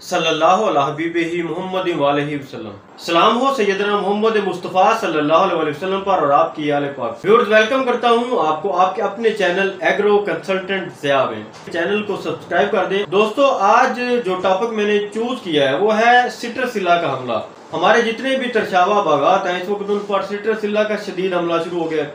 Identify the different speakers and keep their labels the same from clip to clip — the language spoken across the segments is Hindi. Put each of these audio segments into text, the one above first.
Speaker 1: सल्लल्लाहु अलैहि हबीबिही मुहम्मद वालैहि वसल्लम। सलाम हो सैयदना मोहम्मद मुस्तफ़ा सल्लल्लाहु अलैहि वसल्लम पर और आपकी आले पाक। व्यूअर्स, वेलकम करता हूं आपको आपके अपने चैनल एग्रो कंसल्टेंट ज़िया में। चैनल को सब्सक्राइब कर दें। दोस्तों, आज जो टॉपिक मैंने चूज किया है वो है सिट्रसिला का हमला। हमारे जितने भी तरशावा बागात हैं इस वक्त उन पर सिट्रसिला का शदीद हमला शुरू हो गया।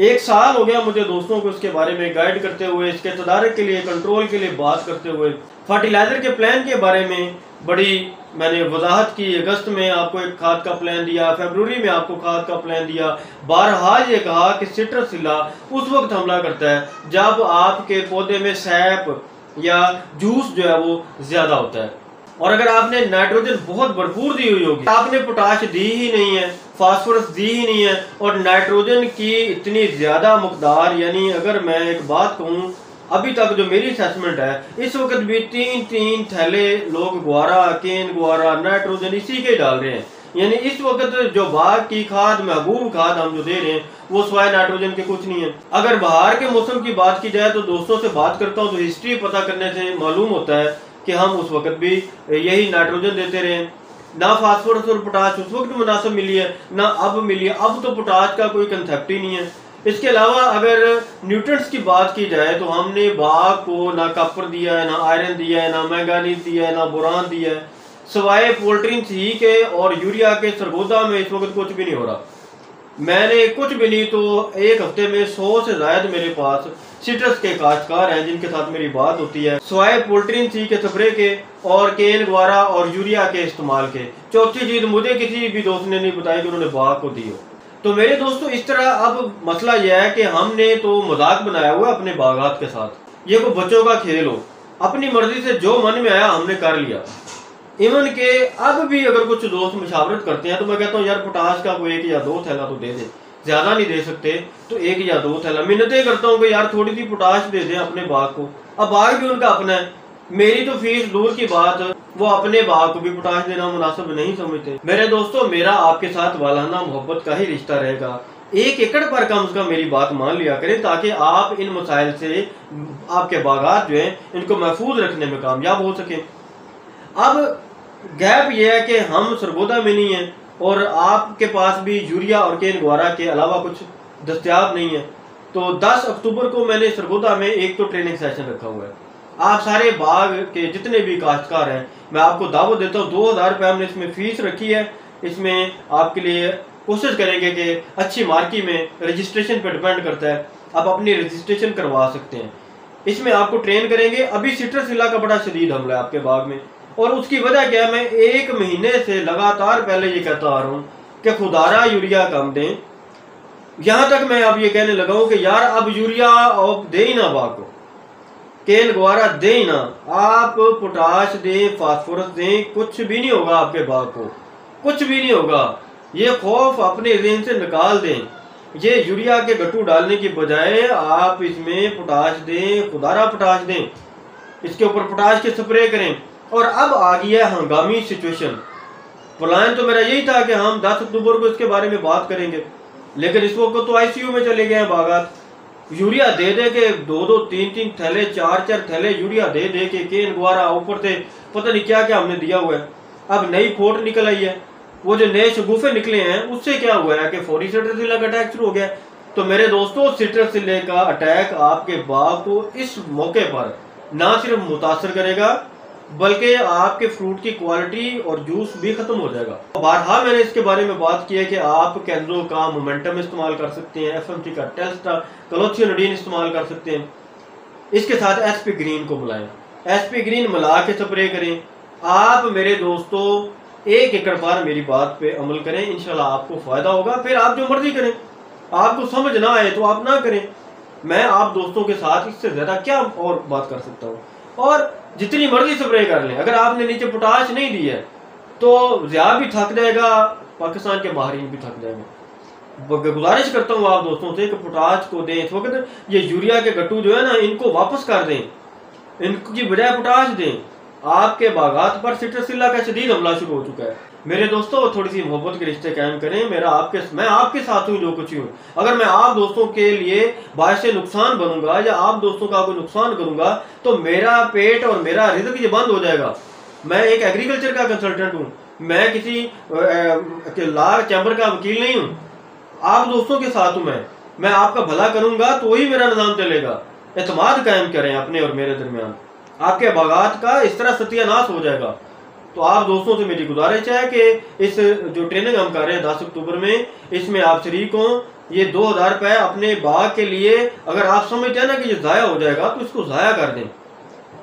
Speaker 1: एक साल हो गया मुझे दोस्तों को इसके बारे में गाइड करते हुए, इसके तदारक के लिए, कंट्रोल के लिए बात करते हुए। फर्टिलाइजर के प्लान के बारे में बड़ी मैंने वजाहत की। अगस्त में आपको एक खाद का प्लान दिया, फरवरी में आपको खाद का प्लान दिया। बहरहाल ये कहा कि सिट्रसिला उस वक्त हमला करता है जब आपके पौधे में सैप या जूस जो है वो ज्यादा होता है। और अगर आपने नाइट्रोजन बहुत भरपूर दी हुई होगी, आपने पोटाश दी ही नहीं है, फास्फोरस दी ही नहीं है, और नाइट्रोजन की इतनी ज्यादा मकदार, यानी अगर मैं एक बात कहूँ, अभी तक जो मेरी असेसमेंट है इस वक्त भी तीन थैले लोग ग्वारा, केन ग्वारा, नाइट्रोजन इसी के डाल रहे हैं। यानी इस वक्त जो बाग की खाद, महबूब खाद हम जो दे रहे हैं वो स्वाय नाइट्रोजन के कुछ नहीं है। अगर बाहर के मौसम की बात की जाए तो दोस्तों से बात करता हूँ तो हिस्ट्री पता करने से मालूम होता है कि हम उस वक्त भी यही नाइट्रोजन देते रहे। ना फास्फोरस और पोटाश उस वक्त मुनासिब मिली है, ना अब मिली है। अब तो पोटाश का कोई कंसेप्ट ही नहीं है। इसके अलावा अगर न्यूट्रिएंट्स की बात की जाए तो हमने बाग को ना कॉपर दिया है, ना आयरन दिया है, ना मैंगानीज दिया है, ना बोरान दिया है। सवाए पोल्ट्रीन सी के और यूरिया के सरगोदा में इस वक्त कुछ भी नहीं हो रहा। मैंने कुछ भी नहीं तो एक हफ्ते में 100 से ज्यादा मेरे पास सिट्रस के काश्तकार हैं जिनके साथ मेरी बात होती है, सवाए पोल्ट्रीन सी के स्प्रे के और केन ग्वारा और यूरिया के इस्तेमाल के। चौथी चीज मुझे किसी भी दोस्त ने नहीं बताई कि उन्होंने बाग को दी हो। तो मेरे दोस्तों, इस तरह अब मसला यह है कि हमने तो मजाक बनाया हुआ अपने बागात के साथ। ये कोई बच्चों का खेल हो, अपनी मर्जी से जो मन में आया हमने कर लिया। इवन के अब भी अगर कुछ दोस्त मुशावरत करते हैं तो मैं कहता हूँ यार पोटाश का कोई 1 या 2 थैला तो दे दे, ज्यादा नहीं दे सकते तो 1 या 2 थैला। मिन्नतें करता हूँ कि यार थोड़ी सी पोटाश दे दें अपने बाग को। अब बाग भी उनका अपना है, मेरी तो फीस दूर की बात, वो अपने बाग को भी पोटाश देना मुनासिब नहीं समझते। मेरे दोस्तों, मेरा आपके साथ वालाना मोहब्बत का ही रिश्ता रहेगा। 1 एकड़ पर कम से कम मेरी बात मान लिया करें ताकि आप इन मसाइल से आपके बागात जो है इनको महफूज रखने में कामयाब हो सके। अब गैप यह है कि हम सरगोदा में नहीं है और आपके पास भी यूरिया और केन ग्वारा के अलावा कुछ दस्तयाब नहीं है। तो 10 अक्टूबर को मैंने सरगोदा में एक तो ट्रेनिंग सेशन रखा हुआ है। आप सारे बाग के जितने भी काश्तकार हैं मैं आपको दावत देता हूँ। 2000 रुपये हमने इसमें फीस रखी है। इसमें आपके लिए कोशिश करेंगे कि अच्छी मार्की में, रजिस्ट्रेशन पर डिपेंड करता है, आप अपनी रजिस्ट्रेशन करवा सकते हैं। इसमें आपको ट्रेन करेंगे। अभी सिट्रसिला का बड़ा शदीद हमला है आपके बाग में, और उसकी वजह क्या है, मैं 1 महीने से लगातार पहले ये कहता आ रहा हूँ कि खुदारा यूरिया कम दें। यहां तक मैं अब ये कहने लगा हूं कि यार अब यूरिया आप दे ही ना बाग को, केन ग्वारा दे ही ना, आप पोटाश दें, फास्फोरस दें, कुछ भी नहीं होगा आपके बाग को, कुछ भी नहीं होगा। ये खौफ अपने ज़हन से निकाल दें। ये यूरिया के गट्टू डालने की बजाय आप इसमें पोटाश दें, खुदारा पोटाश दें, इसके ऊपर पोटाश के स्प्रे करें। और अब आ गई है हंगामी सिचुएशन। प्लान तो मेरा यही था कि हम 10 अक्टूबर को इसके बारे में बात करेंगे, लेकिन इस वक्त तो आईसीयू में चले गए हैं बागात। यूरिया दे दे के 2-2, 3-3 थैले, 4-4 थैले यूरिया दे दे के केन ग्वारा ऊपर से पता नहीं क्या क्या हमने दिया हुआ है। अब नई फोट निकल आई है, वो जो नए शगुफे निकले हैं उससे क्या हुआ है कि फौरी सिट्रसिला का अटैक शुरू हो गया। तो मेरे दोस्तों, सिट्रसिले का अटैक आपके बाग को इस मौके पर ना सिर्फ मुतासर करेगा बल्कि आपके फ्रूट की क्वालिटी और जूस भी खत्म हो जाएगा। बारहा मैंने इसके बारे में बात की है कि आप कैंजो का मोमेंटम इस्तेमाल कर सकते हैं, एफएमटी का टेल्स्टा क्लोथियोनिडीन इस्तेमाल कर सकते हैं। इसके साथ एसपी ग्रीन को मिलाएं, एसपी ग्रीन मिला के स्प्रे करें। आप मेरे दोस्तों 1 एकड़ पर मेरी बात पे अमल करें, इंशाल्लाह आपको फायदा होगा। फिर आप जो मर्जी करें, आपको समझ ना आए तो आप ना करें। मैं आप दोस्तों के साथ इससे ज्यादा क्या और बात कर सकता हूँ। और जितनी मर्जी स्प्रे कर लें, अगर आपने नीचे पोटाश नहीं दी है तो ज़िया भी थक जाएगा, पाकिस्तान के माहरीन भी थक जाएंगे। गुजारिश करता हूँ आप दोस्तों से कि पोटाश को दें। इस वक्त ये यूरिया के गट्टू जो है ना, इनको वापस कर दें, इनकी बजाय पोटाश दें। आपके बागात पर सिट्रसिला का शदीद हमला शुरू हो चुका है। मेरे दोस्तों, थोड़ी सी मोहब्बत के रिश्ते कायम करें। मैं आपके साथ हूँ जो कुछ हूँ। अगर मैं आप दोस्तों के लिए बायस नुकसान बनूंगा या आप दोस्तों का कोई नुकसान करूंगा तो मेरा पेट और मेरा रिज़्क ये बंद हो जाएगा। मैं एक एग्रीकल्चर का कंसल्टेंट हूँ, मैं किसी लॉ चैम्बर का वकील नहीं हूँ। आप दोस्तों के साथ हूँ, मैं आपका भला करूंगा तो ही मेरा निजाम चलेगा। एतमाद कायम करें अपने और मेरे दरमियान, आपके बागात का इस तरह सत्यानाश हो जाएगा। तो आप दोस्तों से मेरी गुजारिश है कि इस जो ट्रेनिंग हम कर रहे हैं 10 अक्टूबर में, इसमें आप शरीक हों। ये 2000 रुपये अपने बाग के लिए अगर आप समझते हैं ना कि ये ज़ाया हो जाएगा तो इसको ज़ाया कर दें।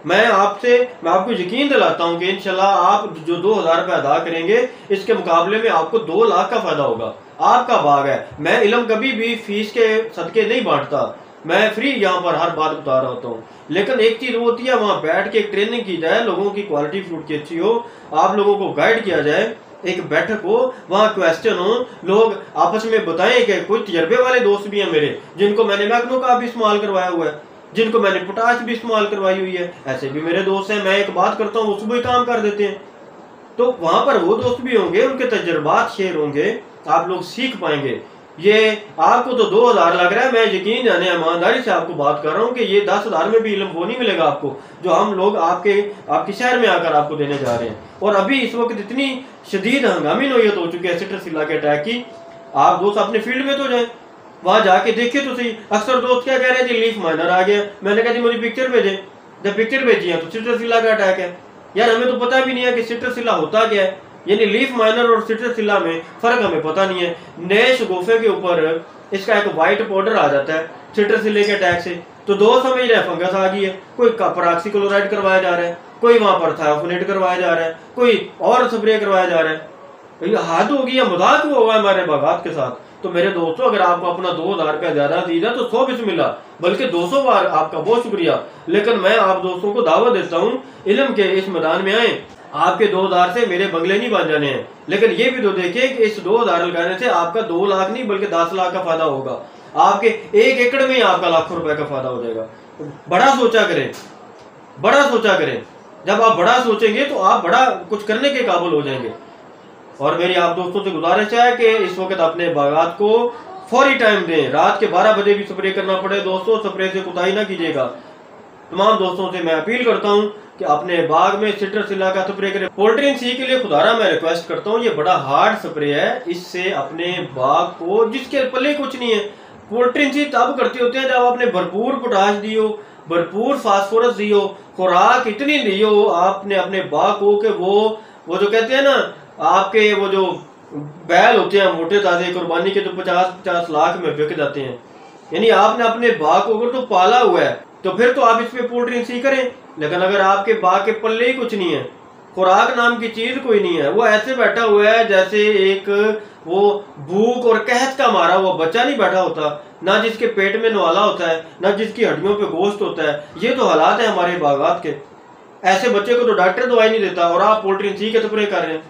Speaker 1: मैं आपको यकीन दिलाता हूं कि इंशाल्लाह आप जो 2000 रुपये अदा करेंगे, इसके मुकाबले में आपको 2 लाख का फायदा होगा। आपका बाग है, मैं इल्म कभी भी फीस के सदके नहीं बांटता, मैं फ्री यहाँ पर हर बात बता रहा होता हूँ। लेकिन एक चीज़ होती है, वहाँ बैठ के एक ट्रेनिंग की जाए, लोगों की क्वालिटी फ्रूट की अच्छी हो, आप लोगों को गाइड किया जाए, एक बैठक हो, वहाँ क्वेश्चन हो, लोग आपस में बताएं कि कोई तजर्बे वाले दोस्त भी हैं मेरे, जिनको मैंने मैग्नो का भी इस्तेमाल करवाया हुआ है, जिनको मैंने पोटाश भी इस्तेमाल करवाई हुई है, ऐसे भी मेरे दोस्त हैं। मैं एक बात करता हूँ, वो सुबह काम कर देते हैं। तो वहाँ पर वो दोस्त भी होंगे, उनके तजर्बात शेयर होंगे, आप लोग सीख पाएंगे। ये आपको तो 2000 लग रहा है, मैं यकीन जाने ईमानदारी से आपको बात कर रहा हूँ कि ये 10,000 में भी इल्म वो नहीं मिलेगा आपको जो हम लोग आपके शहर में आकर आपको देने जा रहे हैं। और अभी इस वक्त इतनी शदीद हंगामी नौयत हो चुकी है सिट्रसिला के अटैक की, आप दोस्त अपने फील्ड में तो जाए, वहां जाके देखिए तो सही। अक्सर दोस्त क्या कह रहे हैं जी, लीफ माइनर आ गया। मैंने कहा जी मुझे पिक्चर भेजे, जब पिक्चर भेजी है तो सिट्रसिला का अटैक है। यार हमें तो पता भी नहीं है कि सिट्रसिला होता क्या है, यानी लीफ माइनर और सिट्रसिला में फर्क हमें पता नहीं है। नए शगुफे के ऊपर इसका एक वाइट पाउडर आ जाता है सिट्रसिले के अटैक से, तो दोस्त समझ रहे हैं फंगस आ गई है, कोई पराक्सी क्लोराइड करवाया जा रहा है, कोई वहां पर थायोफोनेट करवाया जा रहा है, कोई और स्प्रे करवाया जा रहा है। हाथ हो गया, मजाक हुआ है हमारे बागात के साथ। तो मेरे दोस्तों, अगर आपको अपना 2000 रुपया ज्यादा दीजिए तो 100 बिस्मिल्लाह, बल्कि 200 बार आपका बहुत शुक्रिया। लेकिन मैं आप दोस्तों को दावत देता हूँ, इल्म के इस मैदान में आए। आपके 2000 से मेरे बंगले नहीं बन जाने हैं, लेकिन ये भी तो देखिए कि इस 2000 लगाने से आपका 2 लाख नहीं बल्कि 10 लाख का फायदा होगा। आपके 1 एकड़ में आपका लाखों रुपए का फायदा हो जाएगा। बड़ा सोचा करें, बड़ा सोचा करें। जब आप बड़ा सोचेंगे तो आप बड़ा कुछ करने के काबिल हो जाएंगे। और मेरी आप दोस्तों से गुजारिश है कि इस वक्त अपने बागात को फौरी टाइम दें। रात के 12 बजे भी स्प्रे करना पड़े दोस्तों, स्प्रे से कुताही ना कीजिएगा। तमाम दोस्तों से मैं अपील करता हूं कि अपने बाग में सिट्रसिला का स्प्रे करें। पोल्ट्री सी के लिए खुदारा मैं रिक्वेस्ट करता हूं, ये बड़ा हार्ड स्प्रे है, इससे अपने बाग को, जिसके पल्ले कुछ नहीं है, पोल्ट्री सी तब करते होते हैं जब आपने भरपूर पोटाश दियो, भरपूर फास्फोरस दियो, खुराक इतनी दियो आपने अपने बाग को कि वो जो कहते हैं ना, आपके वो जो बैल होते हैं मोटे ताजे कुर्बानी के, तो 50-50 लाख में बिक जाते हैं। यानी आपने अपने बाग को अगर तो पाला हुआ है तो फिर तो आप इस पे पोल्ट्री सी करें। लेकिन अगर आपके बाग के पल्ले ही कुछ नहीं है, खुराक नाम की चीज कोई नहीं है, वो ऐसे बैठा हुआ है जैसे एक वो भूख और कहत का मारा हुआ बच्चा नहीं बैठा होता, ना जिसके पेट में नवाला होता है, ना जिसकी हड्डियों पे गोश्त होता है। ये तो हालात है हमारे बागात के। ऐसे बच्चे को तो डॉक्टर दवाई नहीं देता और आप पोल्ट्री सी के स्प्रे कर रहे हैं।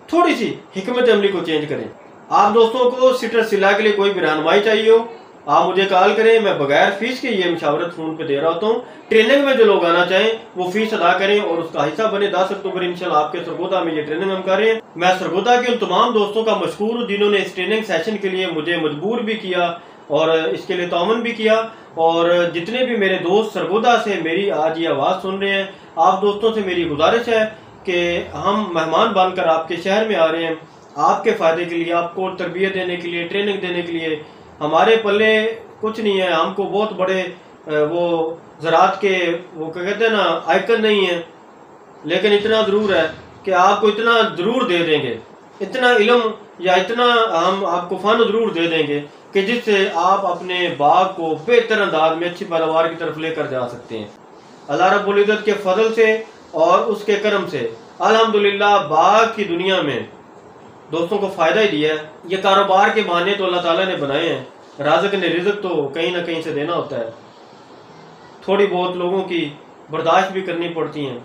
Speaker 1: थोड़ी सी हिकमत अमली को चेंज करें। आप दोस्तों को सिट्रसिला के लिए कोई भी रहनुमाई चाहिए हो, आप मुझे कॉल करें, मैं बगैर फीस के ये मशावरत फोन पे दे रहा होता हूँ। ट्रेनिंग में जो लोग आना चाहें वो फीस अदा करें और उसका हिस्सा बने। 10 अक्टूबर इंशाल्लाह आपके सरगोदा में ये ट्रेनिंग हम कर रहे हैं। मैं सरगोदा के उन तमाम दोस्तों का मशकूर हूँ जिन्होंने इस ट्रेनिंग सेशन के लिए मुझे मजबूर भी किया और इसके लिए ताउन भी किया। और जितने भी मेरे दोस्त सरगोदा से मेरी आज ये आवाज़ सुन रहे हैं, आप दोस्तों से मेरी गुजारिश है कि हम मेहमान बनकर आपके शहर में आ रहे हैं, आपके फ़ायदे के लिए, आपको तरबियत देने के लिए, ट्रेनिंग देने के लिए। हमारे पल्ले कुछ नहीं है, हमको बहुत बड़े वो ज़रात के वो क्या कहते हैं ना आइकन नहीं है, लेकिन इतना ज़रूर है कि आपको इतना ज़रूर दे देंगे, इतना इल्म या इतना हम आपको फ़न ज़रूर दे देंगे कि जिससे आप अपने बाग को बेहतर अंदाज में अच्छी पैदावार की तरफ लेकर जा सकते हैं। अल्लाह रब्बुल इज़्ज़त के फजल से और उसके करम से अल्हम्दुलिल्लाह बाग की दुनिया में दोस्तों को फ़ायदा ही दिया है। ये कारोबार के बहाने तो अल्लाह ताला ने बनाए हैं, राज़िक ने रिज़्क तो कहीं ना कहीं से देना होता है। थोड़ी बहुत लोगों की बर्दाश्त भी करनी पड़ती हैं,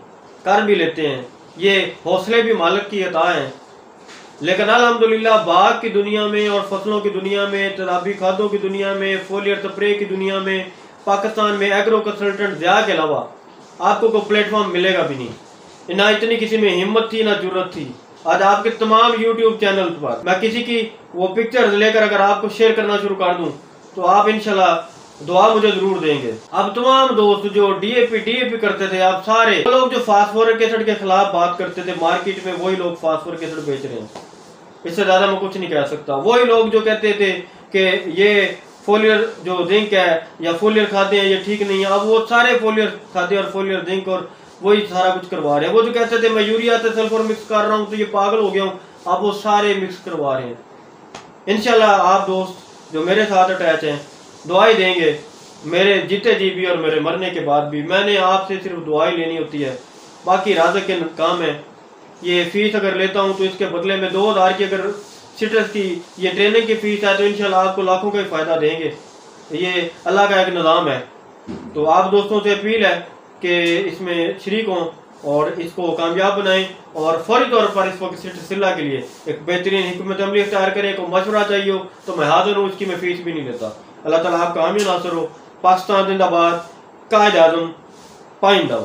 Speaker 1: कर भी लेते हैं, ये हौसले भी मालिक की अता हैं। लेकिन अल्हम्दुलिल्लाह बाग की दुनिया में और फसलों की दुनिया में, तदाबी खादों की दुनिया में, फोलियर स्प्रे की दुनिया में, पाकिस्तान में एग्रो कंसल्टेंट ज़िया के अलावा आपको कोई प्लेटफॉर्म मिलेगा भी नहीं। ना इतनी किसी में हिम्मत थी, ना जरूरत थी। आज आपके तमाम यूट्यूब चैनल पर मैं किसी की वो पिक्चर्स लेकर अगर आपको शेयर करना शुरू कर दूं तो आप इंशाल्लाह दुआ मुझे जरूर देंगे। अब तमाम दोस्त जो डीएपी करते थे, आप सारे लोग जो फास्फोरिक एसिड के खिलाफ बात करते थे, मार्केट में वही लोग फास्फोरिक एसिड बेच रहे हैं। इससे ज्यादा मैं कुछ नहीं कह सकता। वही लोग जो कहते थे कि ये फोलियर जो जिंक है या फोलियर खाते हैं ये ठीक नहीं है, अब वो सारे फोलियर खाते हैं और फोलियर जिंक और वही सारा कुछ करवा रहे हैं। वो जो कहते थे मैं यूरिया से सल्फर मिक्स कर रहा हूँ तो ये पागल हो गया हूँ, अब वो सारे मिक्स करवा रहे हैं। इंशाल्लाह आप दोस्त जो मेरे साथ अटैच हैं दुआई देंगे मेरे जीते जी भी और मेरे मरने के बाद भी। मैंने आपसे सिर्फ दुआई लेनी होती है, बाकी राज़िक के काम है। ये फीस अगर लेता हूँ तो इसके बदले में 2000 की अगर सिट्रस की ये ट्रेनिंग की फीस है तो इंशाल्लाह आपको लाखों का फ़ायदा देंगे। ये अल्लाह का एक निज़ाम है। तो आप दोस्तों से अपील है कि इसमें शरीक हों और इसको कामयाब बनाएं और फौरी तौर पर इस वक्त सिट्रसिल्ला के लिए एक बेहतरीन हिकमत अमली इख्तियार करें। को मशवरा चाहिए हो तो मैं हाजिर हूँ, इसकी मैं फीस भी नहीं लेता। अल्लाह ताला आपका हामी नासर हो। पाकिस्तान जिंदाबाद, कायद आज़म पाइंदाबाद।